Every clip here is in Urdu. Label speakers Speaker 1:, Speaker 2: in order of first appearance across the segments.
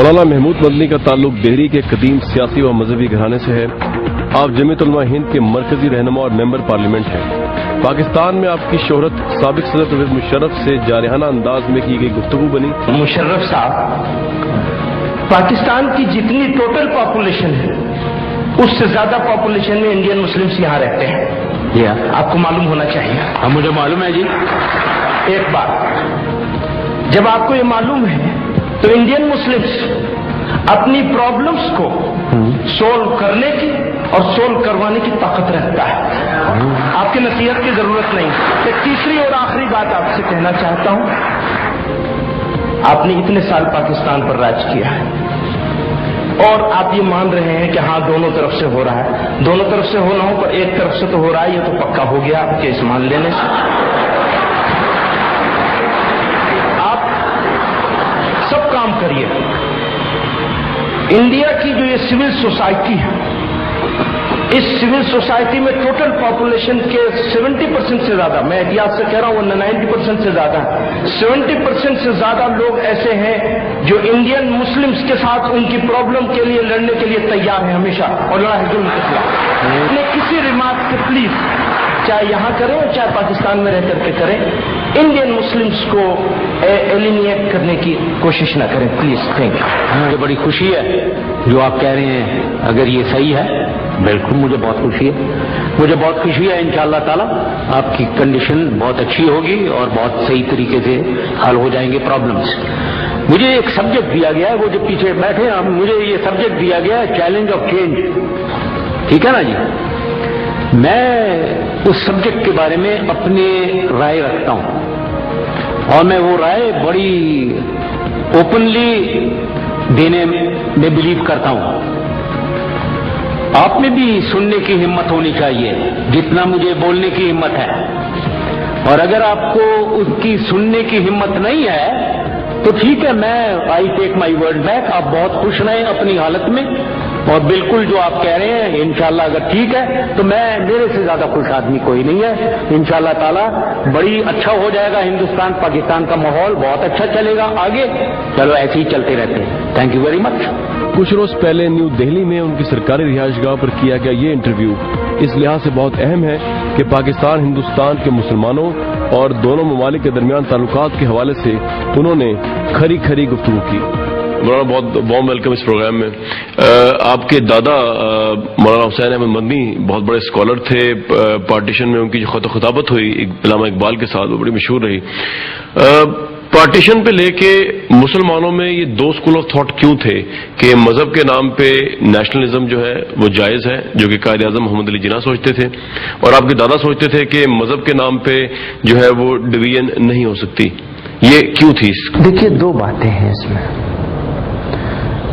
Speaker 1: مولانا محمود مدنی کا تعلق دہلی کے قدیم سیاسی و مذہبی گھرانے سے ہے۔ آپ جمعیت علماء ہند کے مرکزی رہنما اور ممبر پارلیمنٹ ہیں۔ پاکستان میں آپ کی شہرت سابق صدر پرویز مشرف سے جارحانہ انداز میں کی گئی گفتگو بنی۔
Speaker 2: مشرف صاحب، پاکستان کی جتنی ٹوٹل پاپولیشن ہے اس سے زیادہ پاپولیشن میں انڈین مسلمس یہاں رہتے ہیں، یہ آپ کو معلوم ہونا چاہیے۔
Speaker 3: مجھے معلوم ہے جی۔
Speaker 2: ایک بات، جب آپ کو یہ معلوم ہے تو انڈین مسلمس اپنی پرابلمس کو سولو کرنے کی اور سولو کروانے کی طاقت رکھتا ہے، آپ کی نصیحت کی ضرورت نہیں۔ ایک تیسری اور آخری بات آپ سے کہنا چاہتا ہوں، آپ نے اتنے سال پاکستان پر راج کیا ہے اور آپ یہ مان رہے ہیں کہ ہاں دونوں طرف سے ہو رہا ہے، دونوں طرف سے ہو نہ ہو پر ایک طرف سے تو ہو رہا ہے، یہ تو پکا ہو گیا آپ کے اس مان لینے سے۔ آپ سب کام کریے، انڈیا کی جو یہ سول سوسائٹی ہے، اس سول سوسائٹی میں ٹوٹل پاپولیشن کے 70% سے زیادہ، میں احتیاط سے کہہ رہا ہوں 90% سے زیادہ، 70% سے زیادہ لوگ ایسے ہیں جو انڈین مسلمس کے ساتھ ان کی پرابلم کے لیے لڑنے کے لیے تیار ہیں ہمیشہ، اور لڑائی ظلم کے خلاف۔ کسی ریمارک سے پلیز، چاہے یہاں کریں چاہے پاکستان میں رہ کر کے کریں، انڈین مسلمس کو ایلینیٹ کرنے کی کوشش نہ کریں پلیز۔ Thank you.
Speaker 3: مجھے بڑی خوشی ہے جو آپ کہہ رہے ہیں، اگر یہ صحیح ہے بالکل مجھے بہت خوشی ہے، مجھے بہت خوشی ہے۔ انشاءاللہ تعالی آپ کی کنڈیشن بہت اچھی ہوگی اور بہت صحیح طریقے سے حل ہو جائیں گے پرابلمس۔ مجھے ایک سبجیکٹ دیا گیا ہے، وہ جو پیچھے بیٹھے ہیں مجھے یہ سبجیکٹ دیا گیا ہے چیلنج آف چینج، ٹھیک ہے نا جی؟ میں اس سبجیکٹ کے بارے میں اپنی رائے رکھتا ہوں اور میں وہ رائے بڑی اوپنلی دینے میں بلیو کرتا ہوں۔ آپ میں بھی سننے کی ہمت ہونی چاہیے جتنا مجھے بولنے کی ہمت ہے، اور اگر آپ کو اس کی سننے کی ہمت نہیں ہے تو ٹھیک ہے، میں آئی ٹیک مائی ورڈ بیک۔ آپ بہت خوش رہیں اپنی حالت میں، اور بالکل جو آپ کہہ رہے ہیں انشاءاللہ اگر ٹھیک ہے تو میرے سے زیادہ خوش آدمی کوئی نہیں ہے۔ انشاءاللہ تعالی بڑی اچھا ہو جائے گا ہندوستان پاکستان کا ماحول بہت اچھا چلے گا آگے۔ چلو ایسے ہی چلتے رہتے ہیں۔ Thank you very much.
Speaker 1: کچھ روز پہلے نیو دہلی میں ان کی سرکاری رہائش گاہ پر کیا گیا یہ انٹرویو اس لحاظ سے بہت اہم ہے کہ پاکستان ہندوستان کے مسلمانوں اور دونوں ممالک کے درمیان تعلقات کے حوالے سے انہوں نے کھری کھری گفتگو کی۔ مولانا بہت وارم ویلکم اس پروگرام میں۔ آپ کے دادا مولانا حسین احمد مدنی بہت بڑے اسکالر تھے، پارٹیشن میں ان کی جو خط و خطابت ہوئی علامہ اقبال کے ساتھ وہ بڑی مشہور رہی۔ پارٹیشن پہ لے کے مسلمانوں میں یہ دو اسکول آف تھاٹ کیوں تھے کہ مذہب کے نام پہ نیشنلزم جو ہے وہ جائز ہے، جو کہ قائد اعظم محمد علی جناح سوچتے تھے، اور آپ کے دادا سوچتے تھے کہ مذہب کے نام پہ جو ہے وہ ڈویژن نہیں ہو سکتی، یہ کیوں تھی؟
Speaker 2: دیکھیے دو باتیں ہیں اس میں۔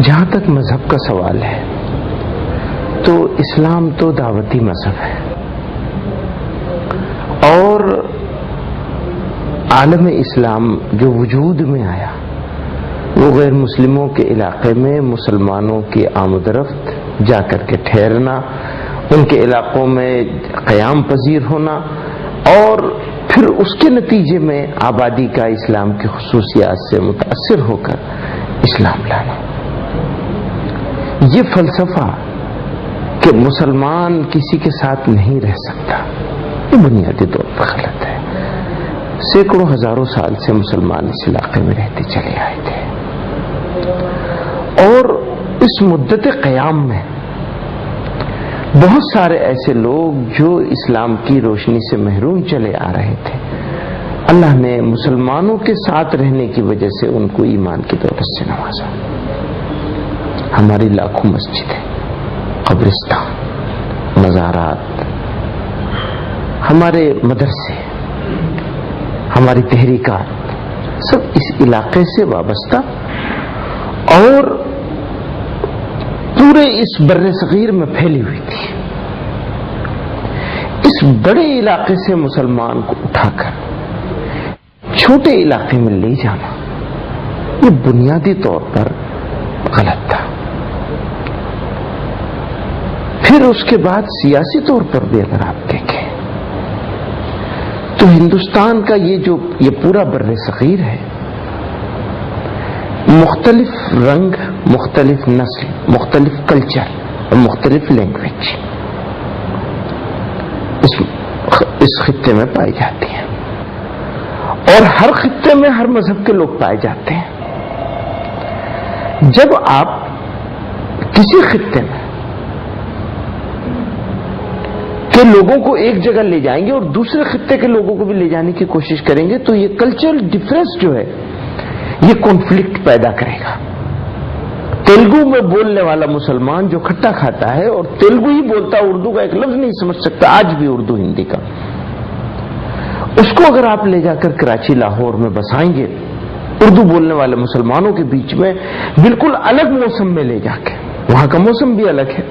Speaker 2: جہاں تک مذہب کا سوال ہے تو اسلام تو دعوتی مذہب ہے، اور عالم اسلام جو وجود میں آیا وہ غیر مسلموں کے علاقے میں مسلمانوں کی آمد و رفت، جا کر کے ٹھہرنا، ان کے علاقوں میں قیام پذیر ہونا، اور پھر اس کے نتیجے میں آبادی کا اسلام کی خصوصیات سے متاثر ہو کر اسلام لانا۔ یہ فلسفہ کہ مسلمان کسی کے ساتھ نہیں رہ سکتا، یہ بنیادی طور پر غلط ہے۔ سینکڑوں ہزاروں سال سے مسلمان اس علاقے میں رہتے چلے آئے تھے، اور اس مدت قیام میں بہت سارے ایسے لوگ جو اسلام کی روشنی سے محروم چلے آ رہے تھے، اللہ نے مسلمانوں کے ساتھ رہنے کی وجہ سے ان کو ایمان کی دولت سے نوازا۔ ہماری لاکھوں مسجدیں، قبرستان، مزارات، ہمارے مدرسے، ہماری تحریکات سب اس علاقے سے وابستہ اور پورے اس بر صغیر میں پھیلی ہوئی تھی۔ اس بڑے علاقے سے مسلمان کو اٹھا کر چھوٹے علاقے میں لے جانا یہ بنیادی طور پر غلط تھا۔ پھر اس کے بعد سیاسی طور پر بھی اگر آپ دیکھیں تو ہندوستان کا یہ پورا بر صغیر ہے، مختلف رنگ،
Speaker 4: مختلف نسل، مختلف کلچر اور مختلف لینگویج اس خطے میں پائی جاتی ہیں، اور ہر خطے میں ہر مذہب کے لوگ پائے جاتے ہیں۔ جب آپ کسی خطے میں کے لوگوں کو ایک جگہ لے جائیں گے اور دوسرے خطے کے لوگوں کو بھی لے جانے کی کوشش کریں گے تو یہ کلچرل ڈفرینس جو ہے یہ کانفلکٹ پیدا کرے گا۔ تیلگو میں بولنے والا مسلمان جو کھٹا کھاتا ہے اور تیلگو ہی بولتا، اردو کا ایک لفظ نہیں سمجھ سکتا آج بھی اردو ہندی کا، اس کو اگر آپ لے جا کر کراچی لاہور میں بسائیں گے اردو بولنے والے مسلمانوں کے بیچ میں بالکل الگ موسم میں لے جا کے، وہاں کا موسم بھی الگ ہے،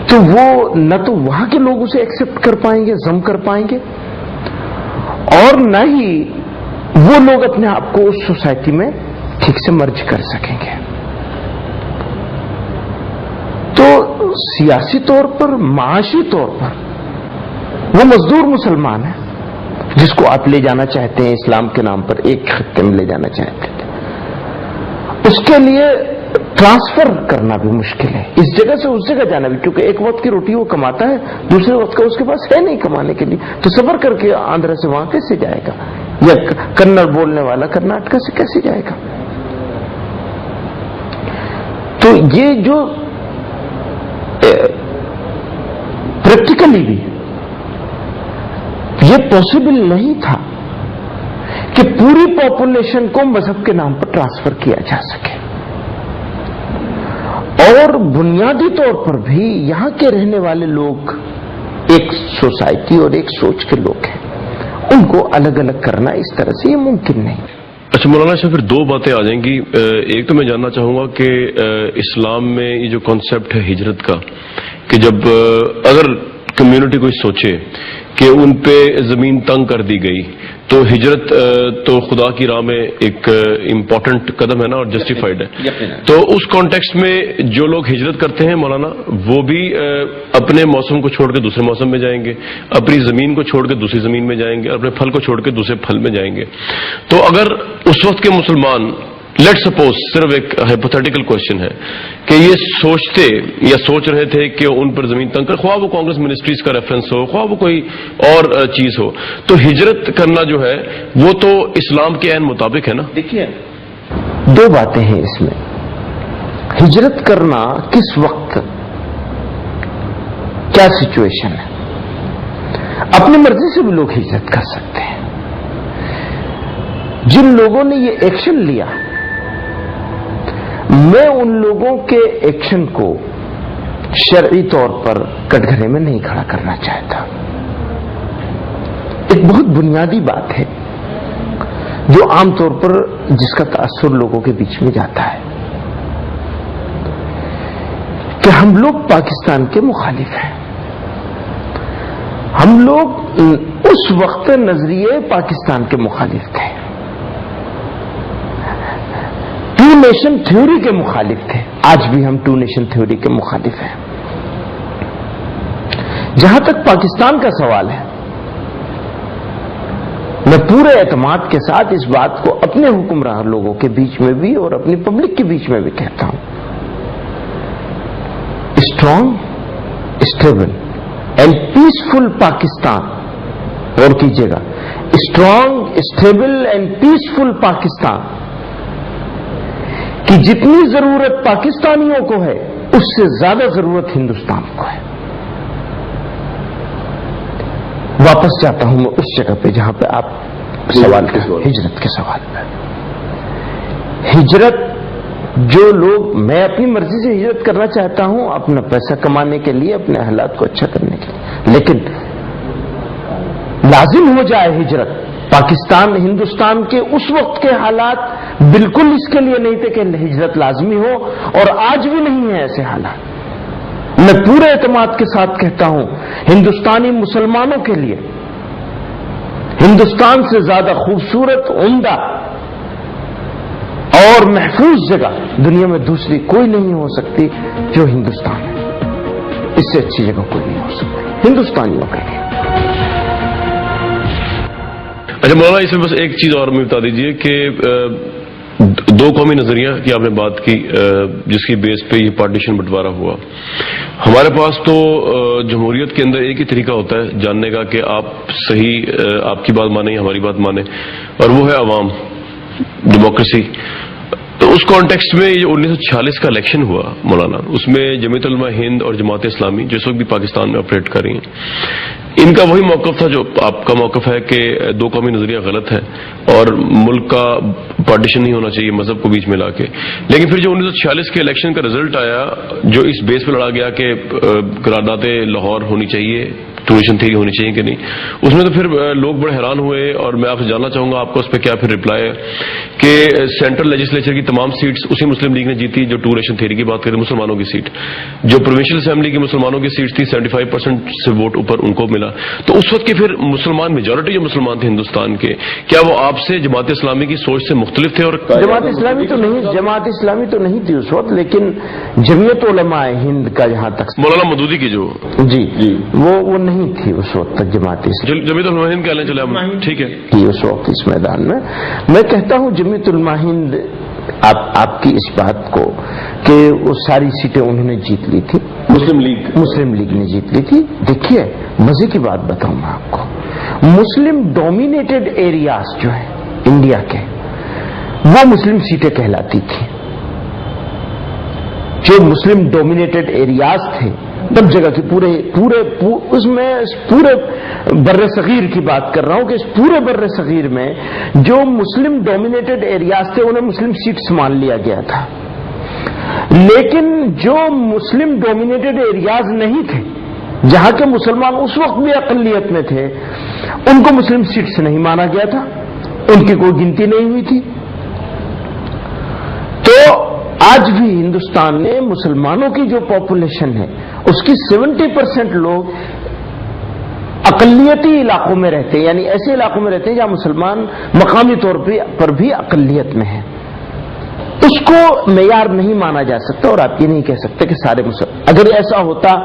Speaker 4: تو وہ نہ تو وہاں کے لوگ اسے ایکسپٹ کر پائیں گے، ضم کر پائیں گے، اور نہ ہی وہ لوگ اپنے آپ کو اس سوسائٹی میں ٹھیک سے مرج کر سکیں گے۔ تو سیاسی طور پر، معاشی طور پر وہ مزدور مسلمان ہے جس کو آپ لے جانا چاہتے ہیں اسلام کے نام پر، ایک خطے میں لے جانا چاہتے ہیں، اس کے لیے ٹرانسفر کرنا بھی مشکل ہے، اس جگہ سے اس جگہ جانا بھی، کیونکہ ایک وقت کی روٹی وہ کماتا ہے، دوسرے وقت کا اس کے پاس ہے نہیں کمانے کے لیے، تو سفر کر کے آندھرا سے وہاں کیسے جائے گا، یا کنڑ بولنے والا کرناٹک سے کیسے جائے گا؟ تو یہ جو پریکٹیکلی بھی یہ پاسبل نہیں تھا کہ پوری پاپولیشن کو مذہب کے نام پر ٹرانسفر کیا جا سکے، اور بنیادی طور پر بھی یہاں کے رہنے والے لوگ ایک سوسائٹی اور ایک سوچ کے لوگ ہیں، ان کو الگ الگ کرنا اس طرح سے یہ ممکن نہیں۔
Speaker 1: اچھا مولانا شاہ، پھر دو باتیں آ جائیں گی۔ ایک تو میں جاننا چاہوں گا کہ اسلام میں یہ جو کانسیپٹ ہے ہجرت کا، کہ جب اگر کمیونٹی کوئی سوچے کہ ان پہ زمین تنگ کر دی گئی تو ہجرت تو خدا کی راہ میں ایک امپورٹنٹ قدم ہے نا، اور جسٹیفائڈ ہے، تو اس کانٹیکسٹ میں جو لوگ ہجرت کرتے ہیں مولانا، وہ بھی اپنے موسم کو چھوڑ کے دوسرے موسم میں جائیں گے، اپنی زمین کو چھوڑ کے دوسری زمین میں جائیں گے، اپنے پھل کو چھوڑ کے دوسرے پھل میں جائیں گے۔ تو اگر اس وقت کے مسلمان، لیٹ سپوز، صرف ایک ہائپوتھیٹیکل کوشچن ہے کہ یہ سوچتے یا سوچ رہے تھے کہ ان پر زمین تنگ کر، خواہ وہ کانگریس منسٹریز کا ریفرنس ہو، خواہ وہ کوئی اور چیز ہو، تو ہجرت کرنا جو ہے وہ تو اسلام کے عین مطابق ہے نا؟
Speaker 4: دیکھیے دو باتیں ہیں اس میں، ہجرت کرنا کس وقت، کیا سچویشن ہے۔ اپنی مرضی سے بھی لوگ ہجرت کر سکتے ہیں۔ جن لوگوں نے یہ ایکشن لیا، میں ان لوگوں کے ایکشن کو شرعی طور پر کٹگھرے میں نہیں کھڑا کرنا چاہتا۔ ایک بہت بنیادی بات ہے جو عام طور پر جس کا تاثر لوگوں کے بیچ میں جاتا ہے کہ ہم لوگ پاکستان کے مخالف ہیں، ہم لوگ اس وقت نظریے پاکستان کے مخالف تھے، ٹو نیشن تھیوری کے مخالف تھے، آج بھی ہم ٹو نیشن تھیوری کے مخالف ہیں۔ جہاں تک پاکستان کا سوال ہے، میں پورے اعتماد کے ساتھ اس بات کو اپنے حکمراں لوگوں کے بیچ میں بھی اور اپنی پبلک کے بیچ میں بھی کہتا ہوں، strong, stable and peaceful Pakistan, غور کیجیے گا، strong, stable and peaceful Pakistan کی جتنی ضرورت پاکستانیوں کو ہے اس سے زیادہ ضرورت ہندوستان کو ہے۔ واپس جاتا ہوں میں اس جگہ پہ جہاں پہ آپ سوال کریں، ہجرت کے سوال پہ۔ ہجرت جو لوگ، میں اپنی مرضی سے ہجرت کرنا چاہتا ہوں اپنا پیسہ کمانے کے لیے، اپنے حالات کو اچھا کرنے کے لیے، لیکن لازم ہو جائے ہجرت، پاکستان، ہندوستان کے اس وقت کے حالات بالکل اس کے لیے نہیں تھے کہ ہجرت لازمی ہو، اور آج بھی نہیں ہے ایسے حالات۔ میں پورے اعتماد کے ساتھ کہتا ہوں، ہندوستانی مسلمانوں کے لیے ہندوستان سے زیادہ خوبصورت، عمدہ اور محفوظ جگہ دنیا میں دوسری کوئی نہیں ہو سکتی جو ہندوستان ہے، اس سے اچھی جگہ کوئی نہیں ہو سکتی ہندوستانیوں کے لیے۔
Speaker 1: اچھا مولانا، اس میں بس ایک چیز اور مجھے بتا دیجئے کہ دو قومی نظریہ کی آپ نے بات کی جس کی بیس پہ یہ پارٹیشن بنٹوارا ہوا. ہمارے پاس تو جمہوریت کے اندر ایک ہی طریقہ ہوتا ہے جاننے کا کہ آپ صحیح آپ کی بات مانیں یا ہماری بات مانیں, اور وہ ہے عوام, ڈیموکریسی. تو اس کانٹیکسٹ میں یہ 1946 کا الیکشن ہوا مولانا, اس میں جمعیت علماء ہند اور جماعت اسلامی جس وقت بھی پاکستان میں آپریٹ کر رہی ہیں, ان کا وہی موقف تھا جو آپ کا موقف ہے کہ دو قومی نظریہ غلط ہے اور ملک کا پارٹیشن نہیں ہونا چاہیے مذہب کو بیچ میں لا کے. لیکن پھر جو 1946 کے الیکشن کا رزلٹ آیا جو اس بیس پہ لڑا گیا کہ قرارداد لاہور ہونی چاہیے, ٹوریشن تھیری ہونی چاہیے کہ نہیں, اس میں تو پھر لوگ بڑے حیران ہوئے. اور میں آپ سے جاننا چاہوں گا آپ کا اس پہ کیا پھر رپلائی ہے کہ سینٹرل لیجسلیچر کی تمام سیٹس اسی مسلم لیگ نے جیتی جو ٹوریشن تھیری کی بات کریں, مسلمانوں کی سیٹ, جو پروونشل اسمبلی کی مسلمانوں کی سیٹ تھی 75% سے ووٹ اوپر ان کو ملا. تو اس وقت کے پھر مسلمان میجورٹی جو مسلمان تھے ہندوستان کے, کیا وہ آپ سے جماعت اسلامی کی سوچ سے مختلف تھے؟ اور
Speaker 4: جماعت اسلامی تو نہیں تھی اس وقت, لیکن جمعیت علماء ہند کا جہاں تک
Speaker 1: مولانا مودودی کی جو
Speaker 4: جی وہ نہیں تھی اس وقت تک جماعت اسلامی.
Speaker 1: جمعیت علماء ہند کہہ لیں چلے ٹھیک ہے
Speaker 4: اس وقت اس میدان میں کہتا ہوں جمعیت علماء ہند آپ کی اس بات کو کہ وہ ساری سیٹیں انہوں نے جیت لی تھی, مسلم لیگ نے جیت لی تھی. دیکھیے مزے کی بات بتاؤں میں آپ کو, مسلم ڈومینیٹڈ ایریاز جو ہیں انڈیا کے وہ مسلم سیٹیں کہلاتی تھی. جو مسلم ڈومینیٹڈ ایریاز تھے تب جگہ کی پورے اس میں پورے بر صغیر کی بات کر رہا ہوں کہ اس پورے بر صغیر میں جو مسلم ڈومینیٹڈ ایریاز تھے انہیں مسلم سیٹس مان لیا گیا تھا. لیکن جو مسلم ڈومینیٹڈ ایریاز نہیں تھے, جہاں کے مسلمان اس وقت بھی اقلیت میں تھے, ان کو مسلم سیٹس نہیں مانا گیا تھا, ان کی کوئی گنتی نہیں ہوئی تھی. تو آج بھی ہندوستان میں مسلمانوں کی جو پاپولیشن ہے اس کی 70% لوگ اقلیتی علاقوں میں رہتے ہیں, یعنی ایسے علاقوں میں رہتے ہیں جہاں مسلمان مقامی طور پر بھی اقلیت میں ہیں. اس کو معیار نہیں مانا جا سکتا, اور آپ یہ نہیں کہہ سکتے کہ سارے اگر ایسا ہوتا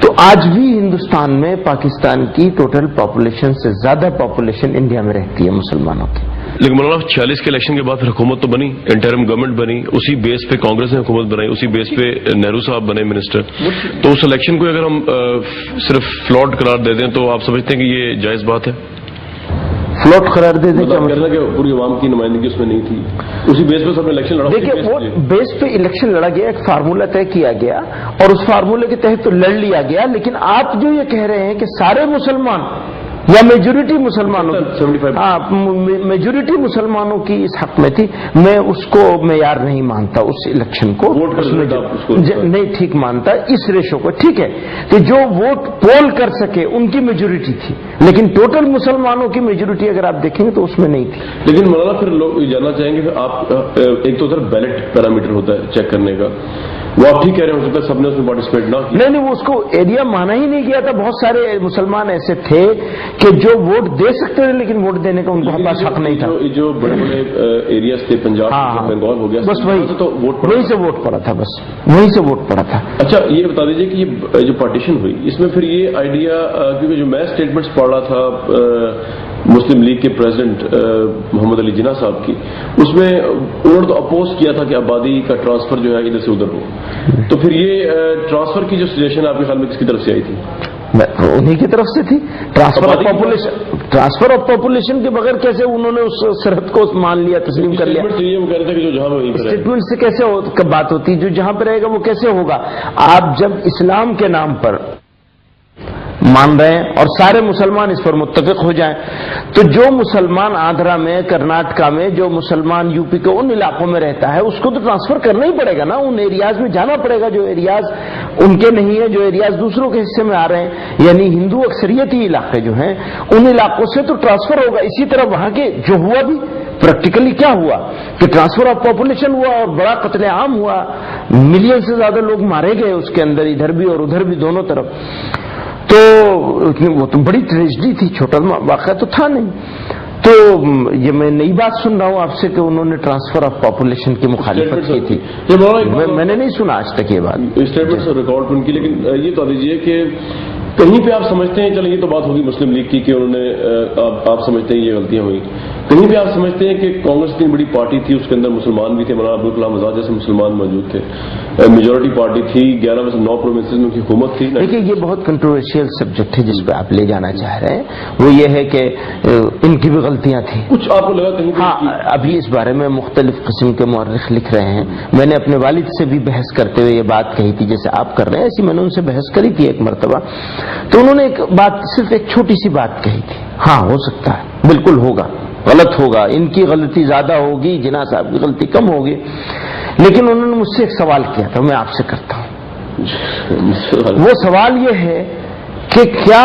Speaker 4: تو آج بھی ہندوستان میں پاکستان کی ٹوٹل پاپولیشن سے زیادہ پاپولیشن انڈیا میں رہتی ہے مسلمانوں کی.
Speaker 1: لیکن مولانا 46 کے الیکشن کے بعد پھر حکومت تو بنی, انٹرم گورنمنٹ بنی, اسی بیس پہ کانگریس نے حکومت بنائی, اسی بیس پہ نہرو صاحب بنے منسٹر. تو اس الیکشن کو اگر ہم صرف فلاٹ قرار دے دیں تو آپ سمجھتے ہیں کہ یہ جائز بات ہے؟
Speaker 4: فلوٹ قرار دے دیں کیا
Speaker 1: مطلب کہ پوری عوام کی نمائندگی اس میں نہیں تھی, اسی بیس پہ سب نے الیکشن لڑا.
Speaker 4: دیکھیے وہ بیس پہ الیکشن لڑا گیا, ایک فارمولہ طے کیا گیا اور اس فارمولے کے تحت تو لڑ لیا گیا. لیکن آپ جو یہ کہہ رہے ہیں کہ سارے مسلمان یا میجورٹی مسلمانوں میجورٹی مسلمانوں کی اس حق میں تھی, میں اس کو معیار نہیں مانتا اس الیکشن کو, نہیں ٹھیک مانتا اس ریشو کو. ٹھیک ہے کہ جو ووٹ پول کر سکے ان کی میجورٹی تھی, لیکن ٹوٹل مسلمانوں کی میجورٹی اگر آپ دیکھیں گے تو اس میں نہیں تھی.
Speaker 1: لیکن مولانا پھر لوگ جاننا چاہیں گے کہ آپ ایک تو ادھر بیلٹ پیرامیٹر ہوتا ہے چیک کرنے کا, وہ آپ ٹھیک کہہ رہے ہیں, ہو سکتا ہے سب نے اس میں پارٹیسپیٹ نہ کیا.
Speaker 4: نہیں وہ اس کو ایریا مانا ہی نہیں گیا تھا. بہت سارے مسلمان ایسے تھے کہ جو ووٹ دے سکتے تھے لیکن ووٹ دینے کا ان کو پاس حق نہیں تھا.
Speaker 1: جو بڑے بڑے ایریاز تھے پنجاب بنگال ہو گیا,
Speaker 4: بس وہیں سے ووٹ پڑا تھا, بس وہیں سے ووٹ پڑا تھا.
Speaker 1: اچھا یہ بتا دیجیے کہ یہ جو پارٹیشن ہوئی اس میں پھر یہ آئیڈیا, کیونکہ جو میں اسٹیٹمنٹس پڑھ رہا تھا مسلم لیگ کے پریزیڈنٹ محمد علی جناح صاحب کی, اس میں انہوں نے تو اپوز کیا تھا کہ آبادی کا ٹرانسفر جو ہے ادھر سے ادھر ہو. تو پھر یہ ٹرانسفر کی جو سجیشن آپ کے خیال میں کس کی طرف سے آئی تھی؟
Speaker 4: انہی کی طرف سے تھی. ٹرانسفر آف پاپولیشن کے بغیر کیسے انہوں نے اس سرحد کو مان لیا, تسلیم کر لیا؟ اسٹیٹمنٹ سے کیسے بات ہوتی, جو جہاں پہ رہے گا وہ کیسے ہوگا؟ آپ جب اسلام کے نام پر مان رہے ہیں اور سارے مسلمان اس پر متفق ہو جائیں تو جو مسلمان آندھرا میں, کرناٹکا میں, جو مسلمان یو پی کے ان علاقوں میں رہتا ہے اس کو تو ٹرانسفر کرنا ہی پڑے گا نا, ان ایریاز میں جانا پڑے گا جو ایریاز ان کے نہیں ہیں, جو ایریاز دوسروں کے حصے میں آ رہے ہیں, یعنی ہندو اکثریتی علاقے جو ہیں ان علاقوں سے تو ٹرانسفر ہوگا. اسی طرح وہاں کے جو ہوا بھی پریکٹیکلی کیا ہوا کہ ٹرانسفر آف پاپولیشن ہوا اور بڑا قتل عام ہوا, ملین سے زیادہ لوگ مارے گئے اس کے اندر, ادھر بھی اور ادھر بھی دونوں طرف. تو وہ تو بڑی ٹریجڈی تھی, چھوٹا واقعہ تو تھا نہیں. تو یہ میں نئی بات سن رہا ہوں آپ سے کہ انہوں نے ٹرانسفر آف پاپولیشن کی مخالفت کی تھی, میں نے نہیں سنا آج تک یہ بات.
Speaker 1: اسٹیٹمنٹ سے ریکارڈ ان کی, لیکن یہ تو دیجیے کہ کہیں پہ آپ سمجھتے ہیں, چلیں یہ تو بات ہوگی مسلم لیگ کی کہ انہوں نے, آپ سمجھتے ہیں یہ غلطیاں ہوئی, کہیں بھی آپ سمجھتے ہیں کہ کانگریس اتنی بڑی پارٹی تھی، اس کے اندر مسلمان بھی تھے، مولانا ابوالکلام آزاد جیسے مسلمان موجود تھے، میجورٹی پارٹی تھی، 11 میں سے 9 پروونسز میں ان کی حکومت تھی.
Speaker 4: دیکھیے یہ بہت کنٹروورشیل سبجیکٹ ہے جس پہ آپ لے جانا چاہ رہے ہیں، وہ یہ ہے کہ ان کی بھی غلطیاں تھیں.
Speaker 1: کچھ آپ کو لگا کہیں؟
Speaker 4: ہاں، ابھی اس بارے میں مختلف قسم کے مورخ لکھ رہے ہیں. میں نے اپنے والد سے بھی بحث کرتے ہوئے یہ بات کہی تھی جیسے آپ کر رہے ہیں، ایسی میں نے ان سے بحث کری تھی ایک مرتبہ، تو انہوں نے ایک بات، صرف ایک چھوٹی سی بات کہی تھی، ہاں ہو سکتا ہے، بالکل ہوگا، غلط ہوگا، ان کی غلطی زیادہ ہوگی، جناح صاحب کی غلطی کم ہوگی. لیکن انہوں نے مجھ سے ایک سوال کیا تھا، میں آپ سے کرتا ہوں. وہ سوال یہ ہے کہ کیا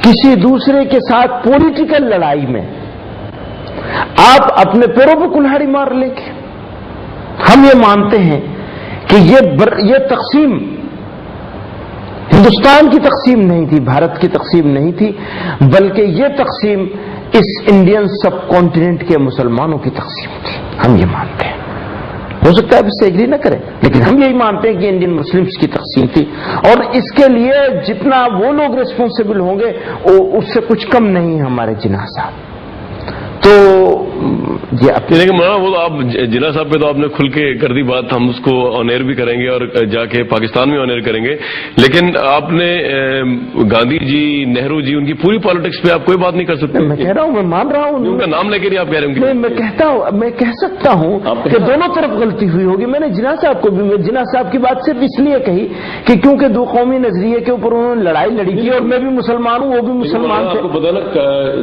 Speaker 4: کسی دوسرے کے ساتھ پولیٹیکل لڑائی میں آپ اپنے پیروں پہ کلہاڑی مار لیں گے؟ ہم یہ مانتے ہیں کہ یہ تقسیم ہندوستان کی تقسیم نہیں تھی، بھارت کی تقسیم نہیں تھی، بلکہ یہ تقسیم اس انڈین سب کانٹیننٹ کے مسلمانوں کی تقسیم تھی. ہم یہ مانتے ہیں، ہو سکتا ہے اس سے ایگری نہ کریں، لیکن ہم یہی مانتے ہیں کہ انڈین مسلمس کی تقسیم تھی، اور اس کے لیے جتنا وہ لوگ ریسپانسبل ہوں گے اس سے کچھ کم نہیں ہے ہمارے جناح صاحب. تو یہ
Speaker 1: لیکن مولانا وہ آپ جناح صاحب پہ تو آپ نے کھل کے کر دی بات، ہم اس کو آن ایئر بھی کریں گے اور جا کے پاکستان میں آن ایئر کریں گے، لیکن آپ نے گاندھی جی، نہرو جی، ان کی پوری پالیٹکس پہ آپ کوئی بات نہیں کر سکتے.
Speaker 4: میں کہہ رہا ہوں، میں مان رہا ہوں،
Speaker 1: ان کا نام لے کے نہیں آپ کہہ رہے ہیں.
Speaker 4: میں کہتا ہوں، میں کہہ سکتا ہوں کہ دونوں طرف غلطی ہوئی ہوگی. میں نے جناح صاحب کو بھی، جناح صاحب کی بات صرف اس لیے کہی کہ کیونکہ دو قومی نظریے کے اوپر انہوں نے لڑائی لڑی تھی، اور میں بھی مسلمان ہوں، وہ بھی مسلمان تھے.
Speaker 1: آپ کو پتا نا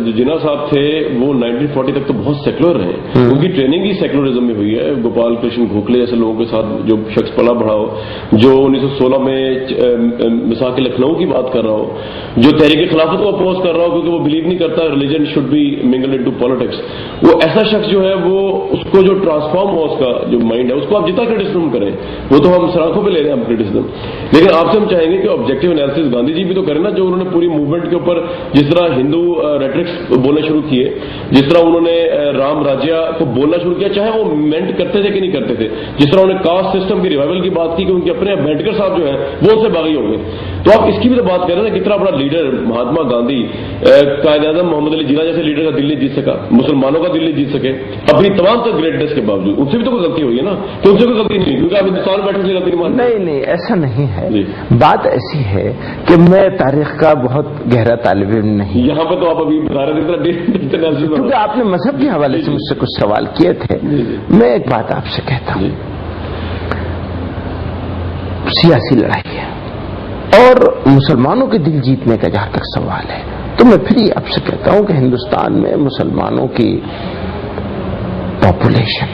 Speaker 1: جو جناح صاحب تھے وہ 1940 تک تو بہت سیکولر رہے، ان کی ٹریننگ ہی سیکولرزم میں ہوئی ہے. گوپال کرشن گوکھلے جیسے لوگوں کے ساتھ جو شخص پلا بڑھا ہو، جو 1916 میں مساق لکھنؤ کی بات کر رہا ہو، جو تحریک خلافت کو اپوز کر رہا ہو کیونکہ وہ بلیو نہیں کرتا ریلیجن شوڈ بی منگل انٹو پالیٹکس، وہ ایسا شخص جو ہے وہ اس کو جو ٹرانسفارم ہوا اس کا جو مائنڈ ہے، اس کو آپ جتنا کرٹیسزم کریں، وہ تو ہم سراخوں پہ لے رہے ہیں ہم کرٹیسزم، لیکن آپ سے ہم چاہیں گے کہ آبجیکٹو انالیسس گاندھی جی بھی تو کریں نا، جو انہوں نے پوری موومنٹ کے اوپر جس طرح ہندو ریٹرکس بولنا شروع کیے، جس طرح انہوں نے رام راجیہ کو بولنا شروع کیا، چاہے وہ مینٹ کرتے تھے کہ نہیں کرتے تھے، جس طرح انہوں نے کاسٹ سسٹم کی ریوائول کی بات کی کہ ان کے اپنے امبیڈکر صاحب جو ہیں وہ ان سے باغی ہو گئے. تو آپ اس کی بھی تو بات کر رہے ہیں، کتنا بڑا لیڈر مہاتما گاندھی، قائد اعظم محمد علی جناح جیسے لیڈر کا دل نہیں جیت سکا، مسلمانوں کا دل نہیں جیت سکے اپنی تمام تک گریٹنس کے باوجود. ان سے بھی تو کوئی غلطی ہوئی ہے نا، کہ ان سے کوئی غلطی نہیں ہوئی کیونکہ آپ ہندوستان میں بیٹھے سے غلطی نہیں مانتے.
Speaker 4: نہیں، ایسا نہیں ہے. بات ایسی ہے کہ میں تاریخ کا بہت گہرا طالب علم نہیں.
Speaker 1: یہاں پہ تو آپ ابھی بتا رہے تھے
Speaker 4: کیونکہ آپ نے مذہب کے حوالے سے مجھ سے کچھ سوال کیے تھے. میں ایک بات آپ سے کہتا ہوں، سیاسی لڑائی ہے اور مسلمانوں کے دل جیتنے کا جہاں تک سوال ہے، تو میں پھر آپ سے کہتا ہوں کہ ہندوستان میں مسلمانوں کی پاپولیشن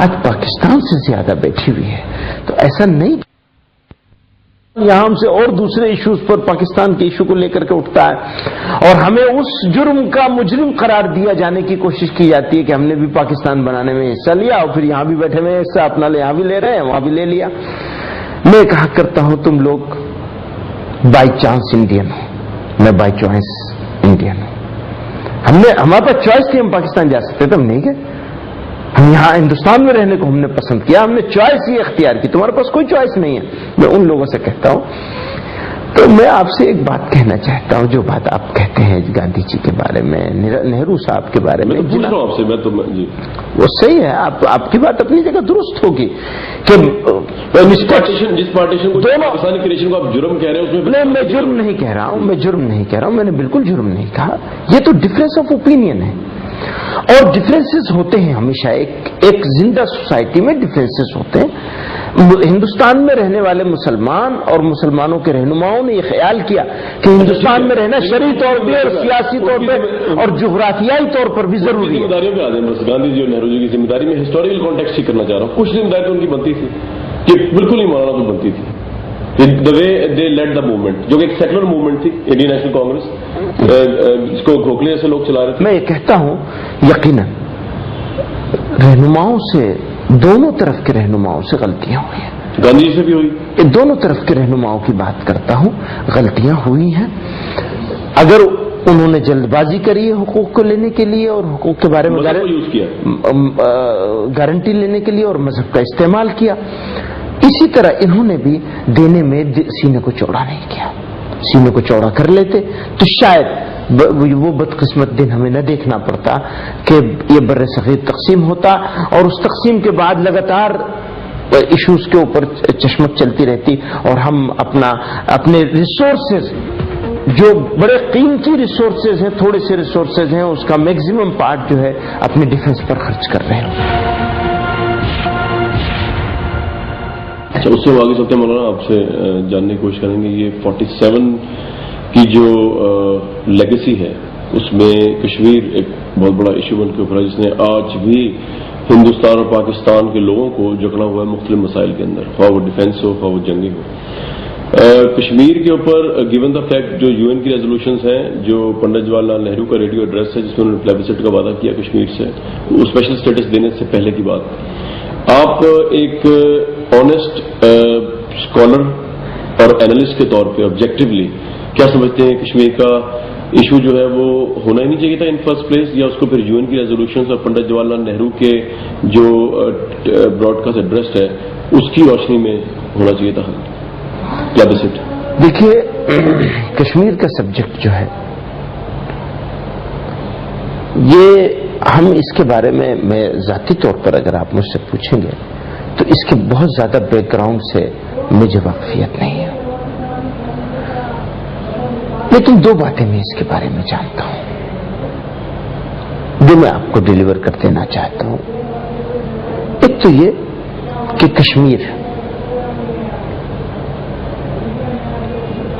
Speaker 4: آج پاکستان سے زیادہ بیٹھی ہوئی ہے. تو ایسا نہیں یہاں ہم سے اور دوسرے ایشوز پر پاکستان کے ایشو کو لے کر کے اٹھتا ہے اور ہمیں اس جرم کا مجرم قرار دیا جانے کی کوشش کی جاتی ہے کہ ہم نے بھی پاکستان بنانے میں حصہ لیا اور پھر یہاں بھی بیٹھے ہوئے حصہ اپنا یہاں بھی لے رہے ہیں وہاں بھی لے لیا. میں کہا کرتا ہوں تم لوگ بائی چانس انڈین ہو، میں بائی چوائس انڈین ہوں. ہمارے پاس چوائس تھی، ہم پاکستان جا سکتے تھے، ہم نہیں گئے. ہم یہاں ہندوستان میں رہنے کو ہم نے پسند کیا، ہم نے چوائس ہی اختیار کی. تمہارے پاس کوئی چوائس نہیں ہے. میں ان لوگوں سے کہتا ہوں، تو میں آپ سے ایک بات کہنا چاہتا ہوں، جو بات آپ کہتے ہیں گاندھی جی کے بارے میں، نہرو صاحب کے بارے میں، وہ صحیح ہے. آپ کی بات اپنی جگہ درست ہوگی کہ
Speaker 1: جس پارٹیشن کو پاکستانی کریشن کو آپ جرم کہہ رہے ہیں اس میں
Speaker 4: میں جرم نہیں کہہ رہا ہوں، میں نے بالکل جرم نہیں کہا. یہ تو ڈفرینس آف اوپینین ہے اور ڈفرینسز ہوتے ہیں ہمیشہ. ایک زندہ سوسائٹی میں ڈفرینسز ہوتے ہیں. ہندوستان میں رہنے والے مسلمان اور مسلمانوں کے رہنماؤں نے یہ خیال کیا کہ ہندوستان میں رہنا شرعی طور پہ اور سیاسی طور پہ اور جغرافیائی طور پر بھی ضروری ہے.
Speaker 1: ذمہ داریوں پہ آ جائیں بس. گاندھی جی اور نہرو جی کی ذمہ داری میں ہسٹوریکل کانٹیکسٹ ہی کرنا چاہ رہا ہوں. کچھ ذمہ داری تو ان کی بنتی تھی کہ بالکل ہی مولانا کو بنتی تھی. The way they led the movement، جو کہ ایک سیکولر موومنٹ تھی، انڈین نیشنل کانگریس، جس کو گوکھلے سے لوگ چلا رہے تھے.
Speaker 4: میں یہ کہتا ہوں یقیناً رہنماؤں سے، دونوں طرف کے رہنماؤں سے غلطیاں ہوئی ہیں.
Speaker 1: گاندھی جی سے بھی ہوئی.
Speaker 4: دونوں طرف کے رہنماؤں کی بات کرتا ہوں، غلطیاں ہوئی ہیں. اگر انہوں نے جلد بازی کری ہے حقوق کو لینے کے لیے اور حقوق کے بارے میں گارنٹی لینے کے لیے اور مذہب کا استعمال کیا، اسی طرح انہوں نے بھی دینے میں سینے کو چوڑا نہیں کیا. سینے کو چوڑا کر لیتے تو شاید وہ بدقسمت دن ہمیں نہ دیکھنا پڑتا کہ یہ بر صغیر تقسیم ہوتا اور اس تقسیم کے بعد لگاتار ایشوز کے اوپر چشمک چلتی رہتی اور ہم اپنے ریسورسز جو بڑے قیمتی ریسورسز ہیں، تھوڑے سے ریسورسز ہیں، اس کا میکسیمم پارٹ جو ہے اپنے ڈیفنس پر خرچ کر رہے ہیں۔
Speaker 1: اچھا، اس سے آگے چلتے ہیں مولانا، آپ سے جاننے کی کوشش کریں گے یہ 47 کی جو لیگیسی ہے اس میں کشمیر ایک بہت بڑا ایشو بن کے ابھرا جس نے آج بھی ہندوستان اور پاکستان کے لوگوں کو جکڑا ہوا ہے مختلف مسائل کے اندر، خواہ وہ ڈیفینس ہو خواہ وہ جنگی ہو۔ کشمیر کے اوپر گیون دا فیکٹ جو UN کی ریزولوشنز ہیں، جو پنڈت جواہر لال نہرو کا ریڈیو ایڈریس ہے جس میں انہوں نے پلیبسٹ کا وعدہ کیا کشمیر سے، وہ اسپیشل اسٹیٹس دینے سے پہلے کی بات، آپ ایک آنےسٹ اسکالر اور اینالسٹ کے طور پہ آبجیکٹولی کیا سمجھتے ہیں کشمیر کا ایشو جو ہے وہ ہونا ہی نہیں چاہیے تھا ان فرسٹ پلیس، یا اس کو پھر UN کی ریزولوشنز اور پنڈت جواہر لال نہرو کے جو براڈ کاسٹ ایڈریس ہے اس کی روشنی میں ہونا چاہیے تھا پلیبسٹ؟
Speaker 4: دیکھیے، کشمیر کا سبجیکٹ جو ہے یہ ہم اس کے بارے میں ذاتی طور پر اگر آپ مجھ سے پوچھیں گے تو اس کے بہت زیادہ بیک گراؤنڈ سے مجھے واقفیت نہیں ہے، لیکن دو باتیں میں اس کے بارے میں جانتا ہوں جو میں آپ کو ڈیلیور کر دینا چاہتا ہوں۔ ایک تو یہ کہ کشمیر،